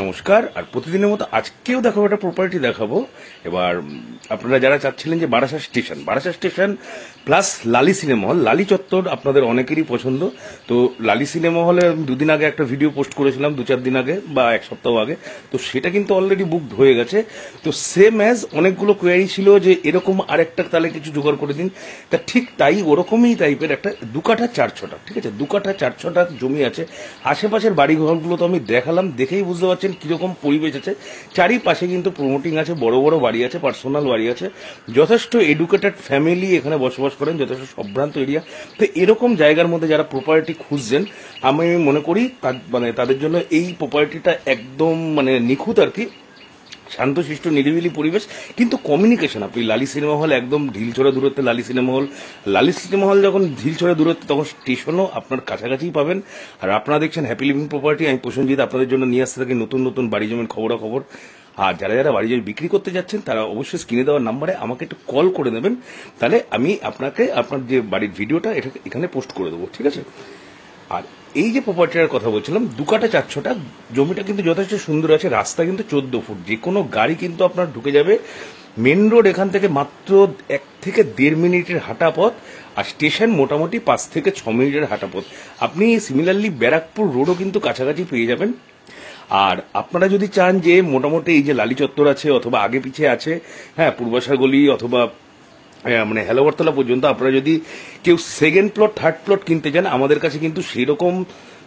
নমস্কার। আর প্রতিদিনের মতো আজকেও দেখাবো একটা প্রপার্টি দেখাবো। এবার আপনারা যারা চাচ্ছিলেন যে বারাসাত স্টেশন প্লাস লালি সিনেমা হল, লালি চত্বর আপনাদের অনেকেরই পছন্দ। তো লালি সিনেমা হলে দুদিন আগে একটা ভিডিও পোস্ট করেছিলাম, 2-4 দিন আগে বা এক সপ্তাহ আগে। তো সেটা কিন্তু অলরেডি বুকড হয়ে গেছে। তো সেম অ্যাজ অনেকগুলো কোয়ারি ছিল যে এরকম আরেকটা তাহলে কিছু জোগাড় করে দিন। তা ঠিক তাই ওরকমই টাইপের একটা 2 কাঠা 4 ছটা, ঠিক আছে, 2 কাঠা 4 ছটা জমি আছে। আশেপাশের বাড়িঘরগুলো তো আমি দেখালাম, দেখেই বুঝতে পারছেন কিরকম পরিবেশ আছে। চারিপাশে কিন্তু প্রমোটিং আছে, বড় বড় বাড়ি আছে, পার্সোনাল বাড়ি আছে, যথেষ্ট এডুকেটেড ফ্যামিলি এখানে বসবাস করেন, যথেষ্ট সম্ভ্রান্ত এরিয়া। তো এরকম জায়গার মধ্যে যারা প্রপার্টি খুঁজছেন, আমি মনে করি তাদের জন্য এই প্রপার্টিটা একদম নিখুঁত আর কি। শান্তশিষ্ট নিরিবিলি পরিবেশ, কিন্তু কমিউনিকেশন। আপনি লালি সিনেমা হল একদম ঢিলছোড়া দূরত্বে, লালি সিনেমা হল যখন ঢিলছোড়া দূরত্বে, তখন স্টেশনও আপনার কাছাকাছিই পাবেন। আর আপনারা দেখছেন হ্যাপি লিভিং প্রপার্টি। আমি প্রসেনজিৎ আপনাদের জন্য নিয়ে আসতে থাকি নতুন নতুন বাড়ি জমির খবরাখবর। আর যারা যারা বাড়ি জমি বিক্রি করতে যাচ্ছেন তারা অবশ্যই স্ক্রিনে দেওয়ার নাম্বারে আমাকে একটু কল করে নেবেন, তাহলে আমি আপনাকে আপনার যে বাড়ির ভিডিওটা এটা এখানে পোস্ট করে দেবো, ঠিক আছে। আর এই যে প্রপার্টিটার কথা বলছিলাম, 2 কাঠা 4 ছটা জমিটা কিন্তু যথেষ্ট সুন্দর আছে। রাস্তা কিন্তু 14 ফুট, যে কোনো গাড়ি কিন্তু আপনার ঢুকে যাবে। মেন রোড এখান থেকে মাত্র 1 থেকে 1.5 মিনিটের হাঁটা পথ, আর স্টেশন মোটামুটি 5 থেকে 6 মিনিটের হাঁটা পথ। আপনি সিমিলারলি ব্যারাকপুর রোডও কিন্তু কাছাকাছি পেয়ে যাবেন। আর আপনারা যদি চান যে মোটামুটি এই যে লালি চত্বর আছে অথবা আগে পিছে আছে, হ্যাঁ, পূর্বাশা গলি অথবা হেলোবরতলা পর্যন্ত, আপনারা যদি কেউ সেকেন্ড প্লট থার্ড প্লট কিনতে চান, আমাদের কাছে কিন্তু সেই রকম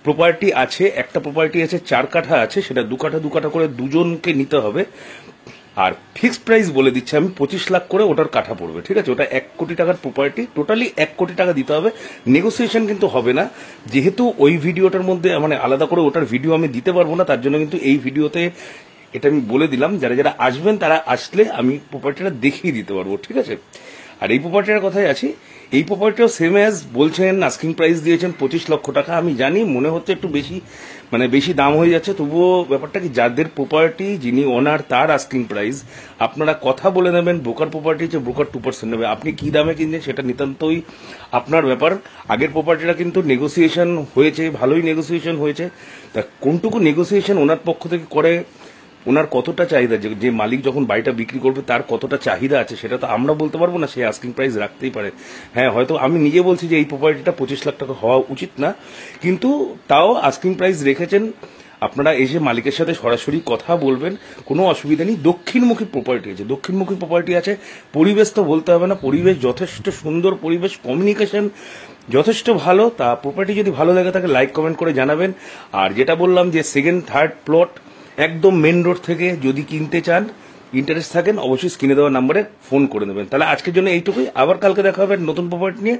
প্রপার্টি আছে। একটা প্রপার্টি আছে 4 কাঠা আছে, সেটা 2 কাঠা 2 কাঠা করে দুজনকে নিতে হবে। আর ফিক্সড প্রাইস বলে দিচ্ছি আমি, 25 লাখ করে ওটার কাঠা পড়বে, ঠিক আছে। ওটা 1 কোটি টাকার প্রপার্টি, টোটালি 1 কোটি টাকা দিতে হবে। নেগোসিয়েশন কিন্তু হবে না, যেহেতু ওই ভিডিওটার মধ্যে আলাদা করে ওটার ভিডিও আমি দিতে পারবো না। তার জন্য কিন্তু এই ভিডিওতে এটা আমি বলে দিলাম, যারা যারা আসবেন তারা আসলে আমি প্রপার্টিটা দেখিয়ে দিতে পারবো, ঠিক আছে। আর এই প্রপার্টিটার কথাই আছি, এই প্রপার্টিও সেম অ্যাজ বলছেন, আস্কিং প্রাইস দিয়েছেন 25 লক্ষ টাকা। আমি জানি মনে হচ্ছে একটু বেশি বেশি দাম হয়ে যাচ্ছে, তবুও ব্যাপারটা কি, যাদের প্রপার্টি যিনি ওনার তার আস্কিং প্রাইস, আপনারা কথা বলে নেবেন। ব্রোকার প্রপার্টি যে ব্রোকার 2% নেবে, আপনি কি দামে কিনছেন সেটা নিতান্তই আপনার ব্যাপার। আগের প্রপার্টিটা কিন্তু নেগোসিয়েশন হয়েছে, ভালোই নেগোসিয়েশন হয়েছে। তা কোনটুকু নেগোসিয়েশন ওনার পক্ষ থেকে করে, ওনার কতটা চাহিদা, যে মালিক যখন বাড়িটা বিক্রি করবে তার কতটা চাহিদা আছে, সেটা তো আমরা বলতে পারবো না। সে আস্কিং প্রাইস রাখতেই পারে। হ্যাঁ, হয়তো আমি নিজে বলছি যে এই প্রপার্টিটা 25 লাখ টাকা হওয়া উচিত না, কিন্তু তাও আস্কিং প্রাইস রেখেছেন। আপনারা এসে মালিকের সাথে সরাসরি কথা বলবেন, কোনো অসুবিধা নেই। দক্ষিণমুখী প্রপার্টি আছে। পরিবেশ তো বলতে হবে না, পরিবেশ যথেষ্ট সুন্দর পরিবেশ, কমিউনিকেশন যথেষ্ট ভালো। তা প্রপার্টি যদি ভালো লাগে থাকে লাইক কমেন্ট করে জানাবেন। আর যেটা বললাম যে সেকেন্ড থার্ড প্লট একদম মেন রোড থেকে যদি কিনতে চান, ইন্টারেস্ট থাকেন, অবশ্যই স্ক্রিনে দেওয়া নাম্বারে ফোন করে নেবেন। তাহলে আজকের জন্য এইটুকুই, আবার কালকে দেখা হবে নতুন প্রপার্টি নিয়ে।